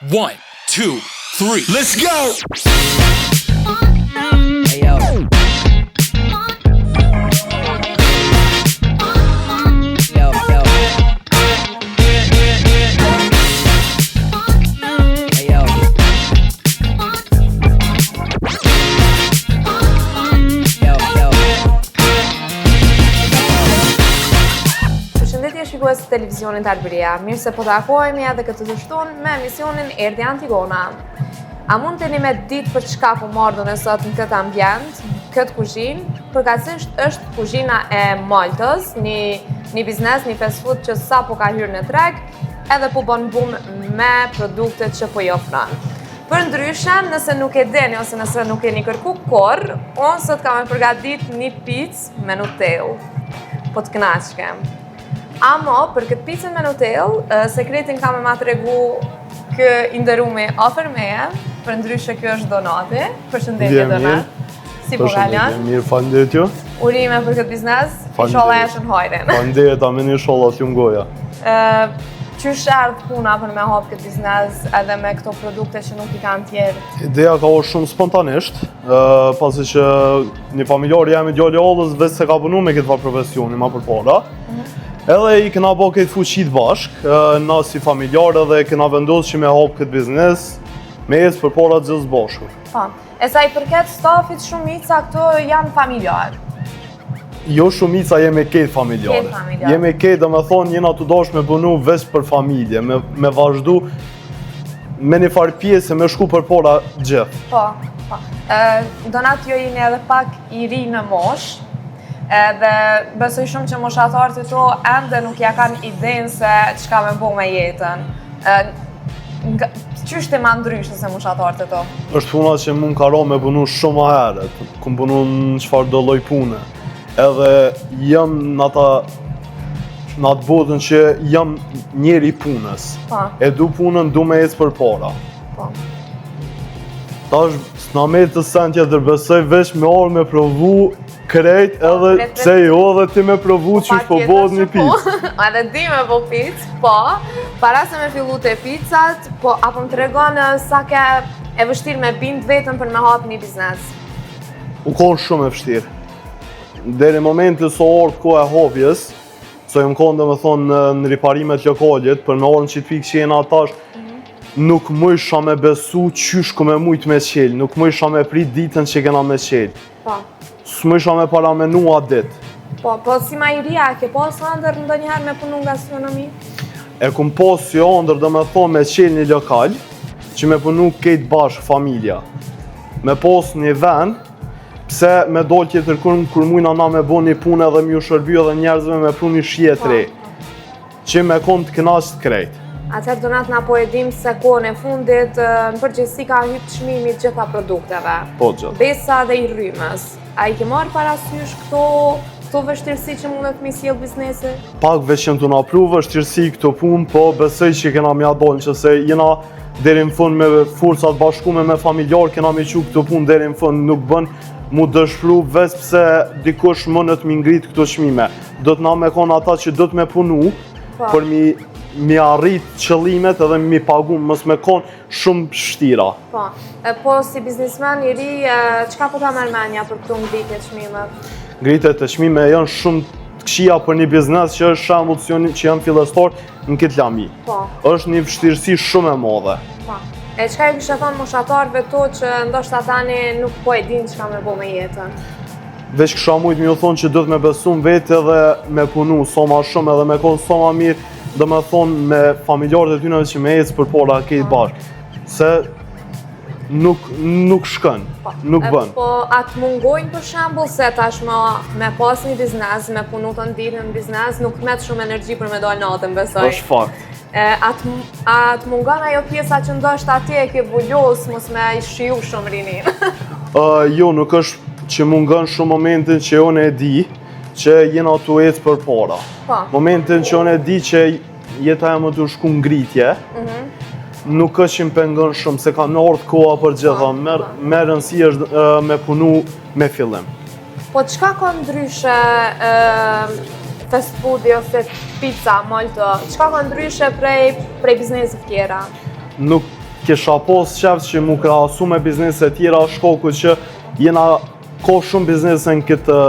1, 2, 3, let's go! Hey yo. Yo, yo. Hey yo. Yo, yo. Përshëndetje shikues të televizionit Albëria, mirë se po takohemi edhe këtë të shtunë me emisionin Erdhi Antigona. A mund të jeni me ditë për çka po marrën sot në këtë ambient, këtë kuzhinë? Përkatësisht është kuzhina e Maltës, një biznes, një fast food që sa po ka hyrë në treg, edhe po bën boom me produktet që po i ofron. Për ndryshe, nëse nuk e deni ose nëse nuk keni kërku kurrë, unë sot kam e përgatit një picë me Nutellë. Po të kënaqem. Amo, për këtë picën me Nutellë, sekretin kam e ma të regu kë inderumi ofër meje, për ndryshe kjo është Donati. Përshëndetje Donat. Si po kalon? Mirë, falenderit ju. Urime për këtë biznes, inshallah e shën hajrin. Falenderit, amin inshallah t'ju ngoja. Qysh erdhë puna për me hapë këtë biznes edhe me këto produkte që nuk i kanë tjerë? Ideja ka o shumë spontanisht, pasi që një familjar jam i djali ollës veç se ka punu me këtë profesioni ma përpara. Edhe i këna bo këtë fuqit bashk, na si familjar edhe këna vendosë që me hapë këtë biznes, me jesë përpara gjithë bashku. Po, e sa i përket stafit shumica këto janë familjar. Jo shumica jemi ketë familjare. Ketë familjar. Jemi ketë, dhe me thonë, jena të dosh me bënu veç për familje, me vazhdu me një farë pjesë me shku përpara gjithë. Po. Donat jo jeni edhe pak i ri në mosh, edhe besoj shumë që moshatarët e to ende nuk ja kanë idenë se çka me bo me jetën. Qysh të ma ndryshë se moshatarët e to? Është puna që mu ka ro me punu shumë ma herët, kum punu në qëfar do lloj pune. Edhe jam në atë botën që jam njeri punës. Po. E du punën, du me ecë përpara. Po. Tash, s'na me të sen tjetër, besoj veç me orë me provu krejt edhe pse jo dhe ti me provu që po bëhet një picë. Edhe di me po picë, po. Para se me fillu të picat, po apo më tregon sa ke e vështirë me bind vetën për me hapë një biznes? U konë shumë e vështirë. Deri momentin so orë kohë e hapjes, so jam konë dhe me thonë në riparimet lokalit, për me orën që të pikë që jena atash, nuk më isha me besu qysh ku me mujt me qelë, nuk më isha me prit ditën që kena me qelë. Po. S'më isha me paramenu atë ditë. Po si ma i ria, ke pas ëndër ndonjëherë me punu në gastronomi? E kum pas si ëndër dhe me thonë me qelë një lokal, që me punu këtë bashkë familja. Me pas një vend, pse me dollë tjetër kur mujna na me bo një punë edhe mju shërby edhe njerëzve me pru një shije të re, që me konë të kënaqë të krejt. Atëherë Donat na po e dim se kohën e fundit në përgjithësi ka hypë çmimi të gjitha produkteve. Po gjithë. Besa dhe i rrymës. A i ke marrë parasysh këto vështirësi që mundet mi sjell biznesi? Pak veç që të na pru vështirësi këto punë, po besoj që kena mja dollë, që se jena deri në fund me forcat bashkume me familjar, kena me qu këto punë deri në fund, nuk bën mu dëshpru veç pse dikush mënët mi ngrit këto çmime. Do të na me konë ata që do të me punu, për mi arrit qëllimet edhe mi pagu, mos me konë shumë shtira. Po si biznesmen i ri, çka po ta merr mendja për këto ngritje çmimet? Ngritjet e çmime janë shumë të këqija për një biznes që është shembull që janë fillestar në këtë lami. Po. Është një vështirësi shumë e madhe. Po. E çka i kishe thonë moshatarëve to që ndoshta tani nuk po e dinë çka me bo me jetën? Veç kisha mujt mi u thonë që do të me besu në vetë edhe me punu sa ma shumë edhe me konë sa ma mirë, dhe me thonë me familjarët e tyneve që me ecë përpara këtë bashkë. Se nuk shkën, nuk bën. Po atë mungojnë për shembull se tashmë me pas një biznes, me punu të nditë në biznes, nuk met shumë energji për me dojnë natën, besoj. Është fakt. Atë mungon ajo pjesa që ndoshta atje e ke vullos, mos me i shiu shumë rinin. Jo, nuk është që mungon shumë momentin që unë e di që jena të ecë përpara. Momentin që unë e di që jeta e më të shku ngritje, nuk është që më pengon shumë, se ka në ordë koha për gjitha, me rëndësi është me punu me fillim. Po çka ka ndryshe fast foodi ose pizza, Malto, çka ka ndryshe prej bizneseve tjera? kisha pas qef që mu krahasu me biznese tjera shkoku që jena ka shumë biznese në këtë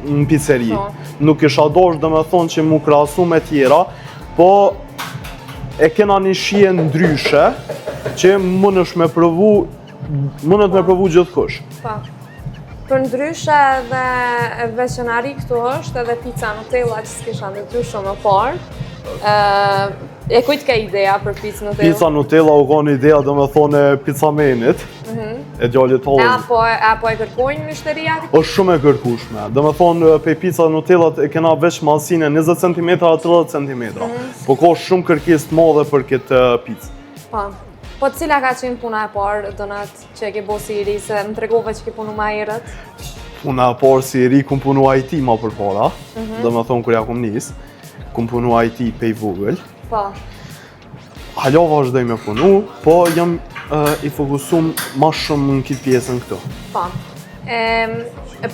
në pizzeri. Nuk kisha dosh dhe me thonë që mu krahasu me tjera, po e kena një shije ndryshe që mundet me provu gjithkush. Po. Për ndryshe edhe veçanari këtu është edhe pizza Nutella që s'kisha ndërtu shumë më parë. E kujt ka ideja për pizza Nutella? Pizza Nutella u ka një ideja dhe me thonë pizza menit, e djallit tonë. Apo e kërkojnë mishteria? Është shumë e kërkueshme. Dhe me thonë pe pizza Nutella e kena veç mallsinë 20 cm a 30 cm. Po ka shumë kërkesë të madhe për këtë pizza. Po cila ka qenë puna e parë, donat që e ke bo si i ri, se më tregove që ke punu ma herët? Puna e parë si i ri, kum punu IT ma përpara, dhe me thonë kur ja kum nis, kum punu IT pe i vogël. Po. Hala vazhdoj me punu, po jam i fokusum ma shumë në këtë pjesën këtu. Po.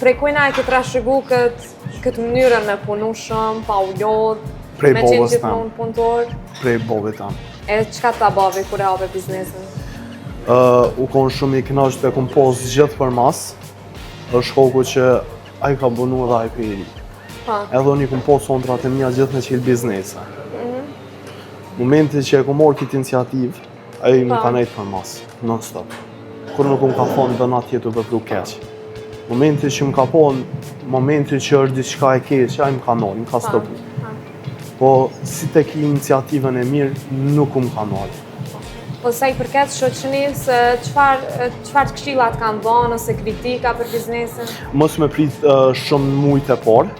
Prej kujna e ke trashëgu këtë mënyrën me punu shumë, pa u lodhë, Prej me qenë babës gjithmonë punëtor? Prej babës tam. E çka ta babi kur e hape biznesin? U konë shumë i kënaqur të kom pas gjithë për mas, është shkoku që ai ka bunu dhe ai për i ri. Edhe unë i kom pas sondrat e mia gjithë me qilë biznese. Momenti që e kom marrë këtë iniciativë, ai më ka nejtë për mas, non stop. Kur nuk më ka thonë dhe na tjetu për pru keq. Momenti që më ka thonë, momenti që është diçka e keq, ai më ka nolë, më ka stopu. Po si tek iniciativën e mirë, nuk më ka nolë. Po sa i përket shoqënisë, çfarë këshillat kanë dhënë ose kritika për biznesin? Mos me prit shumë mujtë e parë.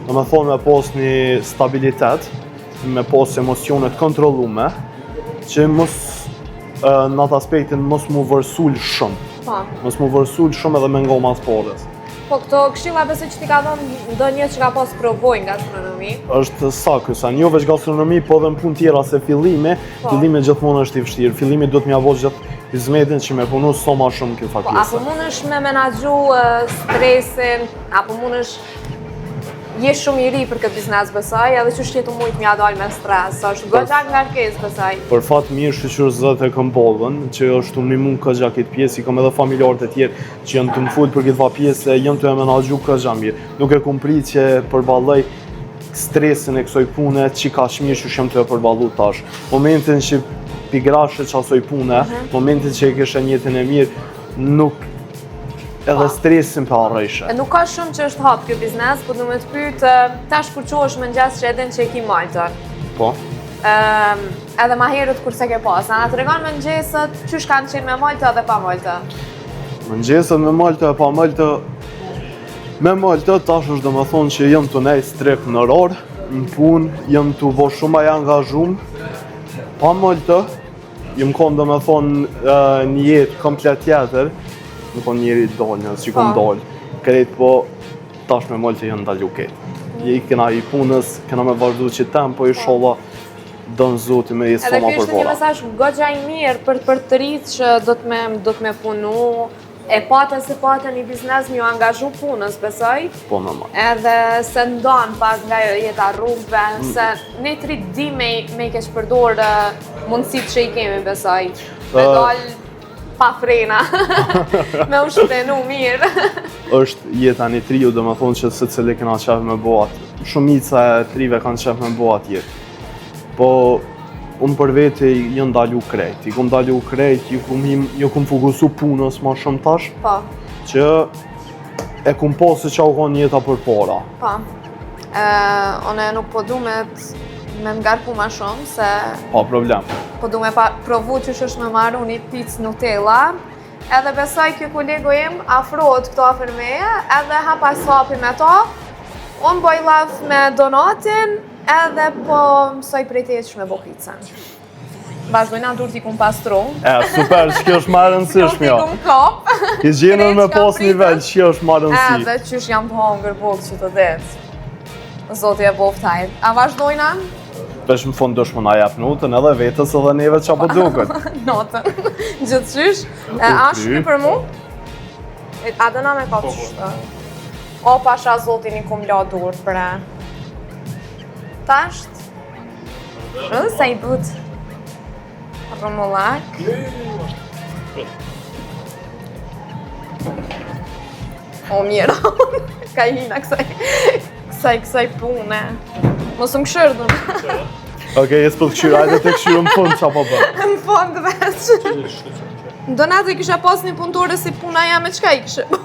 Do me thonë me pas një stabilitet, me pas emocionet kontrollume, që mos në atë aspektin mos mu vërsul shumë. Mos mu vërsul shumë edhe me ngo mas parës. Po këto këshilla besoj që ti ka dhënë ndonjë që ka pas provojë nga gastronomi. Është saktë, sa jo veç gastronomi, po edhe në punë tjera se fillimi gjithmonë është i vështirë. Fillimi duhet m'ia vogë gjithë hizmetin që me punu sa më shumë kjo Po pjesë. apo mundesh me menaxhu stresin, apo mundesh je shumë i ri për këtë biznes besoj, edhe që shjetu mujtë m'ja dalë me stres, është goxha ngarkesë besoj. Për fat mirë shqyqyr zët e kam bollën, që është unë mund këgja këtë pjesë, i kam edhe familjarët e tjerë që janë të më full për këtë va pjesë, janë të e menaxhu këgja mirë. Nuk e kom prit që përballoj stresin e kësoj pune, që ka shmirë që shem të e përballu tash. Momentin që pigrashe që asoj pune, momentin që e kështë njëtin e mirë, nuk edhe stresin për arrejshe. Nuk ka shumë që është hapë kjo biznes, po du me të pytë, tash kur qohësh më njësë që edhen që e ki Maltën. Po. Edhe ma herët kur se ke pas, a të regon më njësët, qysh kanë qenë me Maltë edhe pa Maltë? Më njësët me Maltë e pa Maltë, me Maltë tash është dhe me thonë që jëm të nej strek në rarë, në punë, jëm të vo shumë e angazhum, pa Maltë, jëm konë dhe me thonë një jetë komplet tjetër, më konë njeri dollë, që kom dollë, kretë po tash me Maltë janë dalju ketë. I kena i punës, kena me vazhdu që tempo i sholla dënë zoti me jesë soma për Edhe kjo është një mesazh goxha i mirë për të rritë që do të me punu, e patën se patën një biznes mi u angazhu punës, besoj. Po normal. Edhe se ndonë pak nga jeta rrugëve, se ne të rritë di me i keq përdorë mundësit që i kemi, besoj. Me dalë pa frena, me u shpenu mirë. Është jeta një triu dhe me thonë që se cili kena qef me boat. Shumica e trive kanë qef me boat jetë. Po, unë për vete jënë dalu krejt. I kom dalu krejt, ju kom fokusu punës ma shumë tash. Po. Që e kom posë që u konë jeta për para. Po. One nuk po du me ngarku ma shumë, se... Pa problem. Po du me provu që është me marru një pizza Nutella, edhe besoj kjo kolego im afrohet këto afer meje, edhe hapa sapi me to, unë boj laf me donatin, edhe po mësoj prej tetë që me bo pizzan. Vazhdojna dur t'i kum pastru. Super, që kjo është ma rëndësishme, jo. Dur t'i kum kop. Higjienën me pas nivel, që është ma rëndësi. Edhe qysh jam të hongër bukë që të detë. Zoti e boftaj. A vazhdojna? Vesh më fund dëshmë na jap notën edhe vetës edhe neve qa po duket. Notën. Gjithçysh. A shkri për mu? A dëna me ka të shtë. O pasha zotin i kum la dur për e. Tasht? Sa i but. Rumullak. O mjera, ka hina kësaj pune. Mos më këshërdun. Okej, jesë për të këshyrë, ajde të këshyrë më fund qa po bërë. Në fond veç. Donatë i kisha pas një punëtore si puna jam e qka i kishe bo?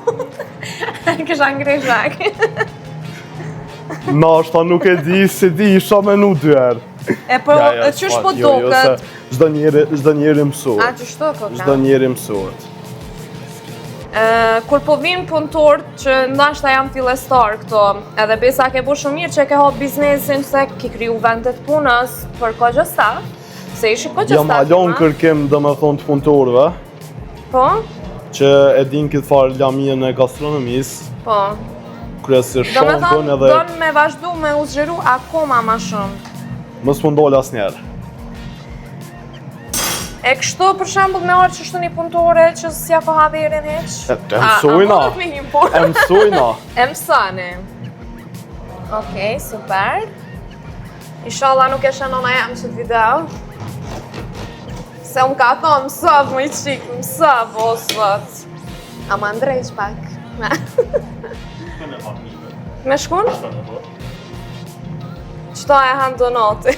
Kisha ngrej zhak. Nashta nuk e di, si di, isha menu 2 herë. E po, qysh po duket? Çdo njeri mësuhet. A, qështu po Çdo njeri mësuhet. Kur po vinë punëtorët që ndashta jam fillestar këto, edhe besa ke bu shumë mirë që ke hap biznesin se ki kriju vendet punës për kohë staf, se ishi kohë Jam alon kërkim dhe me thonë të punëtorëve, Po? që e din këtë farë lamien e gastronomisë, Po. kryesisht Do me shumë thonë, edhe do me vazhdu me u zgjeru akoma ma shumë. mos më ndolë asnjëherë. E kështu për shembull me orë që shtu një punëtore që s'ja ka haverin heq? E mësojna. A mundet me him po? E mësojna. E mësani. Okej, super. Inshallah nuk e shënona jam që video. Se unë ka thonë mësëv më i qikë, mësëv o sot. A më ndrejq pak. Me shkun? Qëta e hanë donati.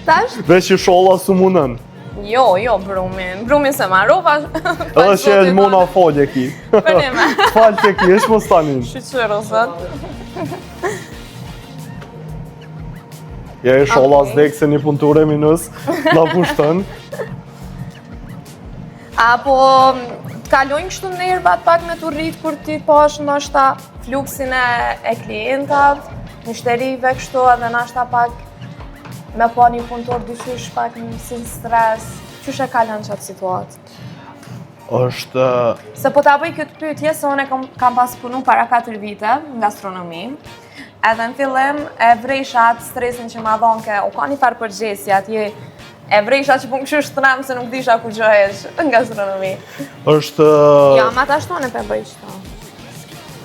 Tash? Veç që sholla su munën. Jo, Brumin. Brumin se marrova. Edhe që e lmona falje ki. Për një me. Falë që ki, esh mos tanin. Shqyqyru sot. Ja e sholla Okej. s'dek se një punëtore minus, na pushtën. Apo kalojnë kështu nervat pak me të rritë kur ti pash ndoshta fluksin e klientave, mishterive kështu edhe ndoshta pak me pa një punëtor dyqysh pak në si stres. Qysh e kalon qatë situatë? Është Se po ta bëj këtë pyetje se unë kam pas punu para 4 vite në gastronomi. Edhe në fillim e vrejsha atë stresin që ma dhonke, u ka një farë përgjesja atje, e vrejsha që pun këshu shtënem se nuk disha ku gjohesh në gastronomi. është Ja, ma ta shtone pe bëj qëto.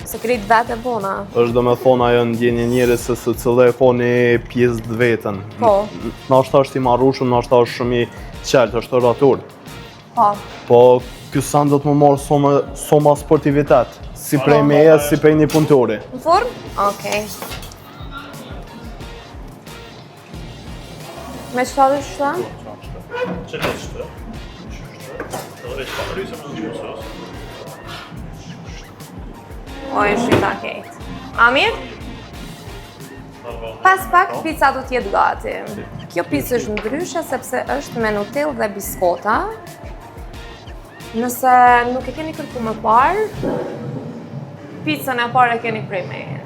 Se krit vete puna. është do me thonë ajo ndjenje njeri se së cilë e po një pjesë të vetën. Po. Nashta është i marrushëm, nashta është shumë i qeltë, është oratur. Po. Po, ky san do të më morë soma sportivitet, si prej meje, si prej një punëtori. Në furn? Okej. Me qëta dhe qëta? Që të shtë? Edhe veç pa rysëm në gjymë sos. O, e shita kejt. Amir? Pas pak, pizza do t'jetë gati. Kjo pizza është ndryshe sepse është me Nutellë dhe biskota. Nëse nuk e keni kërku më parë, pizzën e parë e keni prej meje.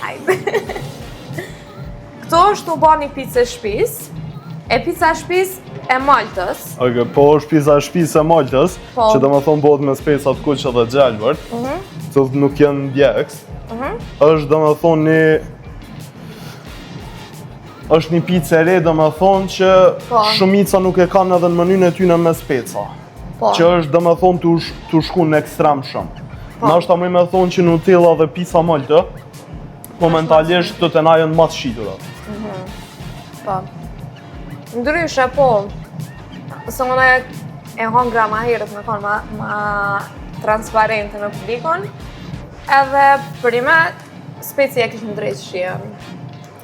Hajde. Këto është u ba një pizza shtëpis. E pizza shtëpis e Maltës. Okay, po është pizza e shtëpisë e Maltës, Po. që do me thonë bëhet me specat kuqe dhe gjelbërt, që nuk janë djeks. Është do me thonë është një pizza e re, do me thonë që Po. shumica nuk e kanë edhe në menyn e tyne me speca. Po. Që është do me thonë t'u shku në ekstrem shumë. Po. Nashta më me thonë që Nutella dhe pizza Maltë, momentalisht të të na janë ma të shiturat. Po. Ndryshe, po. Se unë e hongra ma herët me konë ma transparente me publikon. Edhe për ime, speci e kishë ndrejtë shien.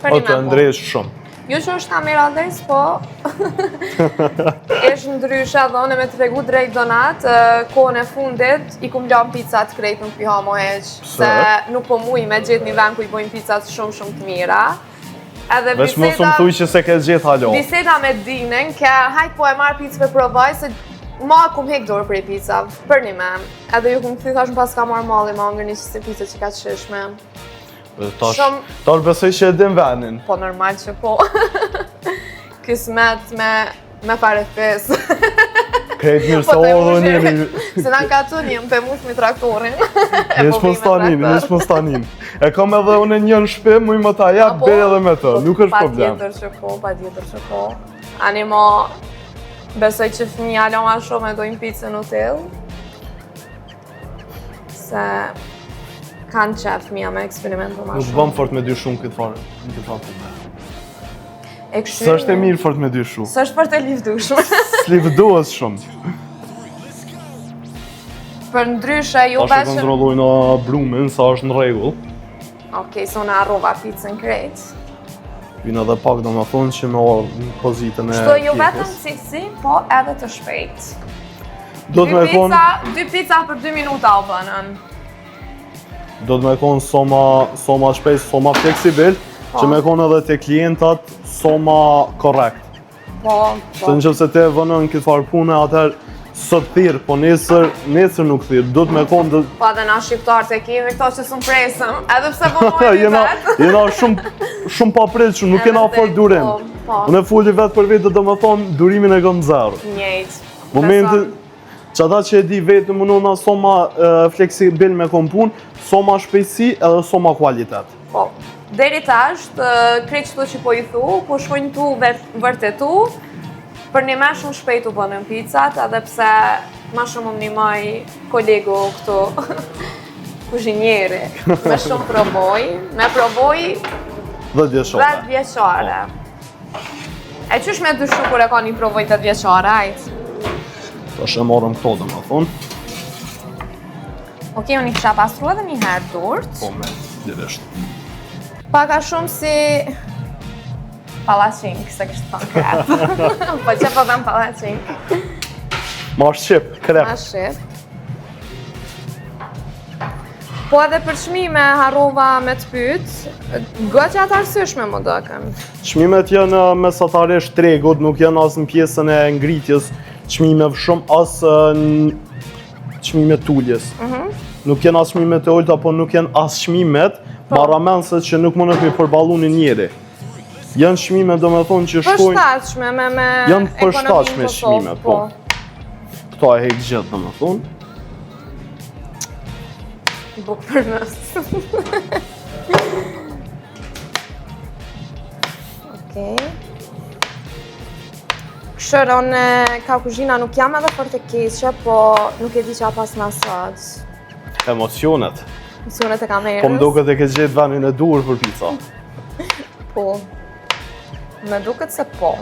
Për O të ndrejsh shumë. Jo që është kamerades, po është ndryshe dhe unë me të regu drejt donat, kohën e fundit i kum lan pizzat krejt nuk piha mo heq. Se nuk po muj me gjithë një vend ku i bojnë pizzat shumë të mira. Edhe Veç mos më thuj që se ke gjithë halo. biseda me Dinen, ke hajt po e marrë pizzë për provaj, se ma kum hek dorë për i pizza, për një me. Edhe ju kum thy thash më pas ka marrë malli ma ngër një qëse pizza që ka të shishme. Tash besoj që e din venin. Po normal që po. Kismet me fare fes. Krejt mirë se Po të orë mushim. njeri. Se na ka të njëm të mush me traktorin. Jesh mos tanin, jesh mos tanin. E kam edhe unë një në shpe, muj më ta jap, bere edhe me të, nuk është problem. Pa tjetër që po. Animo, besoj që fëmija loma shumë e dojnë pizza Nutellë. Se kanë qef fëmija me eksperimentu ma Nuk shumë. bëm fort me dy shumë këtë farë. E këshyri. S'është e mirë fort me dyshu. S'është për të lifdushme. S'lifdohet shumë. Për ndryshe, ju Tash e kontrollojnë brumin sa është në rregull. Okej, so në arrova pizzën krejt. Vina edhe pak do më thonë që me orë në pozitën e Shto ju pjekës. vetëm cilësi, po edhe të shpejt. Do të me konë... Dy pizza për 2 minuta u bënën. Do të me konë so ma shpejt, so ma fleksibil, që me konë edhe të klientat so ma korrekt. Se në qëse te vënën këtë farë pune, atëherë sot thirë, po nesër nuk thirë. Do të me konë... Po edhe na shqiptarët e kemi këto që s'u presëm, edhe pse punojnë vetë. Jena shumë pa pritshëm, nuk jena fort durim. Unë e fulli vetë për vetë, do me thonë, durimin e kam zero. Njëjtë. Momentin që ata që e di vetë më nëna so ma fleksibil me kom punë, so ma shpejtësi edhe so ma kualitet. Po, deri tash, krejt qëto që po i thu, po shkojnë tu vërtetu, për një me shumë shpejt u bënën pizzat, edhe pse ma shumë më nimoj kolegu këtu kuzhinjeri. Me shumë provoj, me provoj 10 vjeçare. 10 vjeçare. E qysh me dyshu kur e ka një provoj 10 vjeçare, ajt? Tash e morëm këto dhe më thonë. Okej, unë i kisha pastru edhe një herë durt. Po me, diresht. Paka shumë si palaçink, se kështë thonë krep. Po që po dhem palaçink. Ma shqip, krep. Ma shqip. Po edhe për çmime harrova me të pyet, goxha të arsyeshme më dokën. Çmimet janë mesatarisht tregut, nuk janë as në pjesën e ngritjes çmimeve shumë, as në çmimet tuljes. Nuk janë as çmimet e ulta, po nuk janë as çmimet marramendse që nuk mundet me përballu në njëri. Janë çmime domethënë që shkojnë përshtatshme me janë përshtatshme çmimet, po. Këto e hek gjithë domethënë. Buk për nës. Okej. Këshërë, ka kuzhina nuk jam edhe për të keqe, po nuk e di që a pas masaj. Emocionet. Emocionet e kamerës. Po më duket e ke gjetë vendin e dur për pizza. Po. Me duket se po.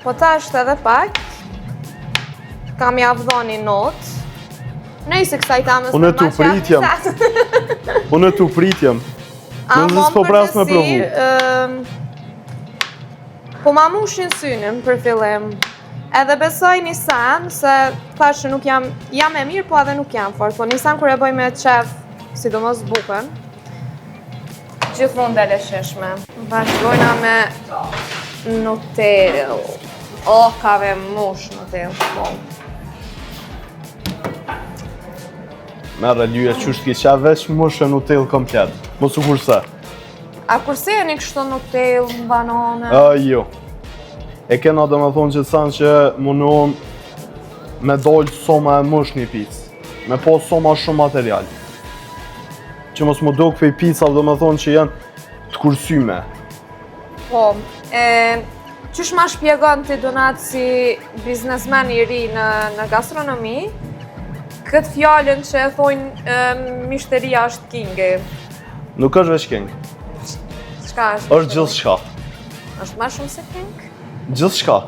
Po ta është edhe pak. Kam javdhoni notë. Nëjse kësaj tamës Unë t'u pritjem. Unë t'u pritjem. Nëse s'po pras me provu. Po ma mushin synin për fillim. Edhe besoj një sen, se thash që nuk jam e mirë, po edhe nuk jam fort. Po një sen kur e bëj me qef, sidomos bukën, gjithmonë dele sheshme. Vazhdojna me Nutell. Ka ve mush Nutell, po. Merre lyje qysh t'ki qa veç mushë Nutell komplet. Mos u kurse. A kurse e një kështu Nutell, banane? Jo. E kena dhe me thonë gjithësan që mundohem me dollë soma e mush një pizë. Me po soma shumë material. Që mos më do këpej pizza dhe me thonë që janë të kursyme. Po, qysh ma shpjegon ti Donat si biznesmen i ri në gastronomi, këtë fjallën që e thojnë mishteria është kingi. Nuk është veç king. Çka është? Është gjithë shka. Është ma shumë se king? Gjithë shka.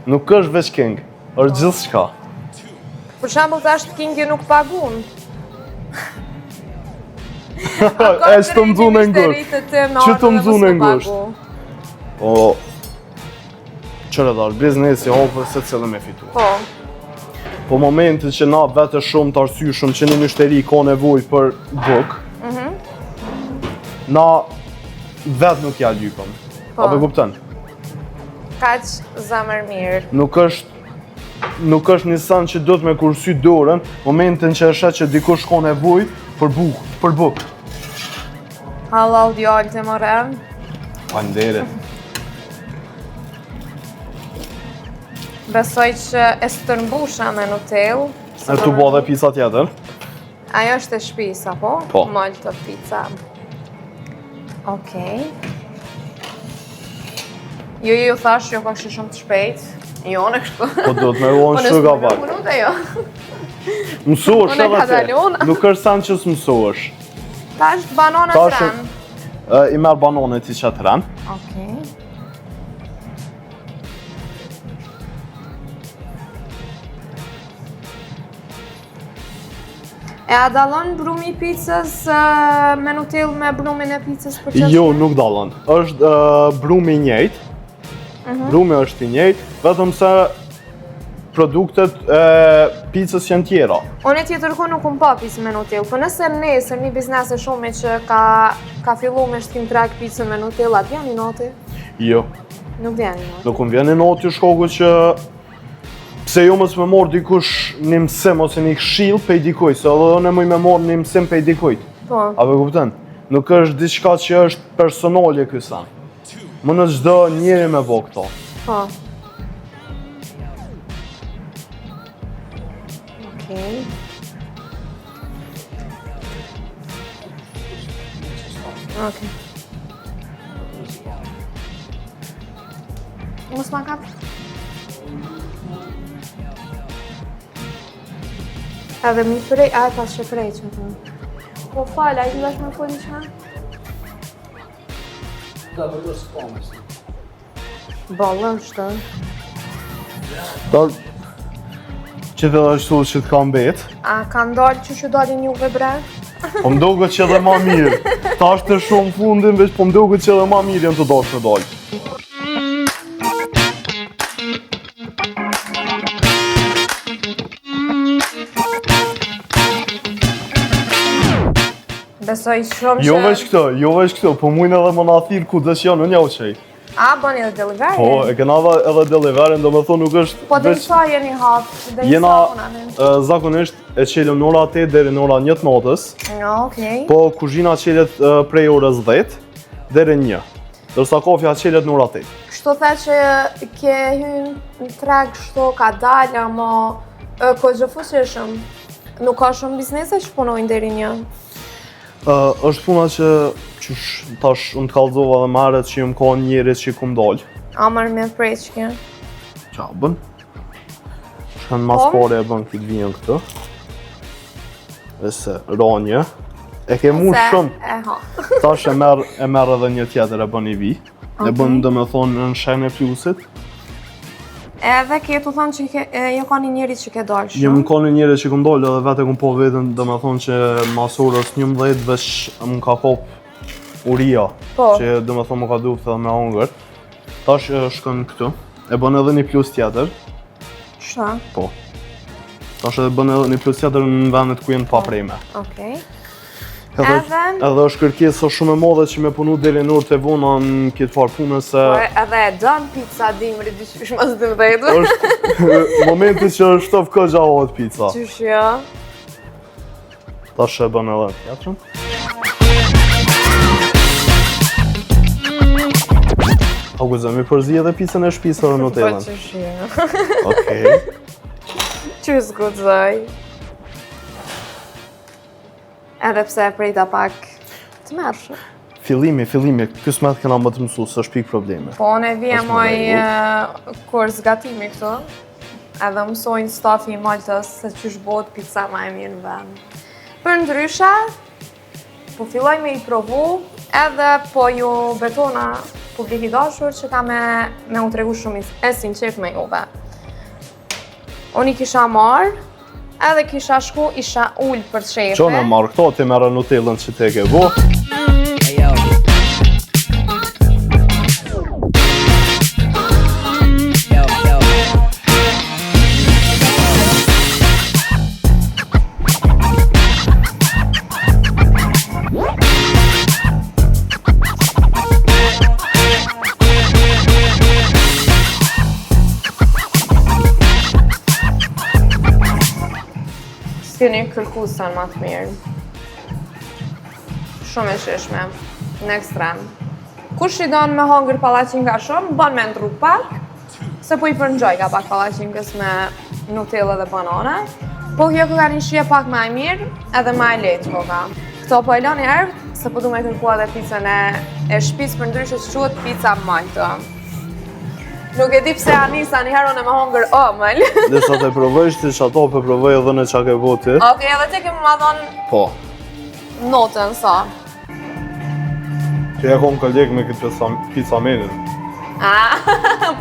Nuk është veç king. Është gjithë shka. Për shembull të ashtë kingi nuk pagun. E që të mzune ngusht. Që të mzune ngusht. Po, qërë darë, biznesi hopë se cilë me fitu. Po. Po momentin që na vete shumë të arsyeshëm që një mishteri ka nevojë për bukë, na vetë nuk ja lypëm. A për kuptën? Kaq zemër mirë. Nuk është një sen që do të me kursy dorën, momentin që e shet që dikush ka nevojë për bukë. Halal djallë të morem. Faleminderit. Besoj që e stërmbusha me Nutell. E tu bo dhe pizza tjetër? Ajo është e shpisa, po? Po. Malta pizza. Okej. Ju thash, jo ka kështë shumë të shpejt. Jo, në kështu. Po do të me ruon shuga pak. Po nësë jo. Mësohesh Unë e edhe ka te. dalun. Nuk është sen që s'mësohesh. Ta është banana Ta është- tren. I merr bananë ti çatran. Okej. E a dallon brumi i pizzas me Nutellë me brumin e pizzas për çfarë? Jo, nuk dallon. Është brumi i njëjtë. Brumi është i njëjtë, vetëm se produktet e pizzas janë tjera. Unë tjetër ku nuk pa pizzë me Nutellë, po nëse nesër një biznes e shumë që ka fillu me shtim treg pizzën me Nutellë, atë vjen i noti? Jo. Nuk vjen i noti. Nuk më vjen i noti shkoku që pse jo mos më mor dikush një mësim ose një këshill pej dikujt, se edhe unë më mor një mësim pej dikujt. Po. A po kupton? Nuk është diçka që është personale ky sa. Më në çdo njeri me bë këto. Po. Okej. Okej. Mos ma kap. Edhe mi prej, a pas që prej që të. Po falë, a i dash me foli që? Ballën shtë. Që të ashtu që të kam bet. A kanë dalë që dalin juve bre? Po më doket që edhe ma mirë. Ta është të shumë fundin, veç po më doket që edhe ma mirë janë të dashur të dalë. Besoj shumë Jo veç këto, po mujnë edhe më na thirr ku dës janë, unë jau qej. A, bani edhe delivery? Po, e kena edhe delivery, do me thonë nuk është... Po dhe sa jeni hapë, dhe i Jena sapunane? zakonisht e qelëm në ora 8 deri në ora 1 natës, Okej. po kuzhina qelet prej orës 10 deri në 1, dërsa kofja qelet në ora 8. Kështu the që ke hyn në treg shto ka dalë, ama kogjëfuqishëm. Nuk ka shumë biznese që punojnë deri një. Është puna që tash unë të kallëzova dhe marret që jëmë ka njerës që kum dalë. Amar me prej që ke? Qa bën? Shkanë mas pare e bën këtë vijën këtë. Dhe se ranje. E ke mu shumë. E ha. Tash e merr edhe një tjetër e bën i vi. E bën do me thonë në shenë e plusit. Edhe ke të thonë që jo ka një njeri që ke dalë shumë? Jem ka një njeri që kum dalë edhe vete kum po vetën do me thonë që mas orës 11 veç më ka kop uria. Po. Që do me thonë më ka duft edhe me hongër. Tash shkon këtu. E bën edhe një plus tjetër. Shta? Po. Tash edhe bën edhe një plus tjetër në vendet ku jenë pa preme. Okej. Edhe është kërkesa shumë e madhe që me punu deri në orët e vona në këtë farë punë se... Po edhe e dën pizza dimri dyqysh mas 12. është momenti që është tëf këgja hohet pizza. Qysh jo? Tash e bën edhe tjetërën. A guzë, mi përzi edhe pizzën e shpisë edhe Nutellën. Po qysh jo? Okej. Qysh gudzoj? Edhe pse e prejta pak të mërshë. Fillimi, kësmet këna më të mësu, së është pikë probleme. Po, unë e vija moj kurs gatimi këtu, edhe mësojnë stafi i Maltës se qysh bëhet pizza ma e mirë në vend. Për ndryshe, po filloj me i provu, edhe po ju betona publik i dashur që ka me u tregu shumë e sinqert me juve. Unë i kisha marrë, edhe kisha shku, isha ullë për shefe. Qo në marrë këto, ti merë Nutellën që te ke bo. Hey yo. Yo, yo. S'keni kërkusën ma të mirë. Shumë e shishme, në ekstrem. Kush i donë me hongër palacinka shumë, bën me ndru pak, se po i përngjoj ka pak palacinkës me Nutellë dhe banane, po kjo ka një shije pak ma e mirë, edhe ma e lehtë ko ka. Këto po e loni erë, se po du me kërkua dhe pizzën e shpis për ndryshe që quhet pizza Maltë. Nuk e di pse Anisa një herë unë me hongër ëmël. Dhe sa të provojsh ti që ato për provoj edhe në qa ke voti. Okej, edhe ti kemë ma thonë Po. notën sa. Kjo Ti e kom kolegë me këtë pizamenin.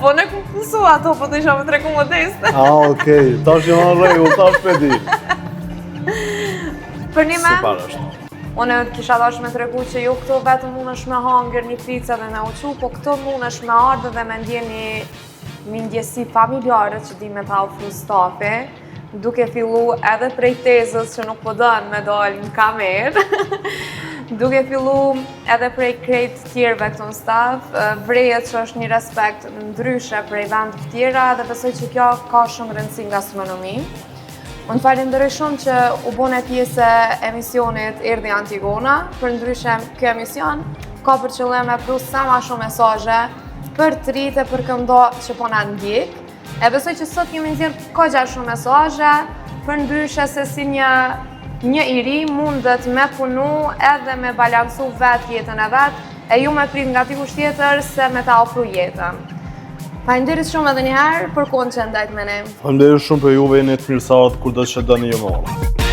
Po në ku mësu ato, po të isha me treku modeste. Okej, tash jam në rregull, tash pe di. Për një Se men, para është. unë kisha dash me tregu që ju këto vetëm mundesh me hangër një pizza dhe me uqu, po këto mundesh me ardhë dhe me ndjeni një ndjesi familjare që di me ta ofru stafi, duke fillu edhe prej tezës që nuk po dënë me dalë në kamerë, duke fillu edhe prej krejt tjerëve këto në staf, vrejet që është një respekt ndryshe prej vendeve tjera dhe besoj që kjo ka shumë rëndësi në gastronomi. Unë falenderoj shumë që u bone pjesë e emisionit Erdhi Antigona, për ndryshe kjo emision ka për qëllim me pru sa ma shumë mesazhe për të rit e për këndo që po na ndjek. E besoj që sot kemi nxjerrë kogja shumë mesazhe, për ndryshe se si një i ri mundet me punu edhe me balansu vetë jetën e vetë, e ju me prit nga dikush tjetër se me ta ofru jetën. Faleminderit shumë edhe një herë për kohën që ndajt me ne. Faleminderit shumë për juve, jeni të mirësartë kur do të dëni ju më.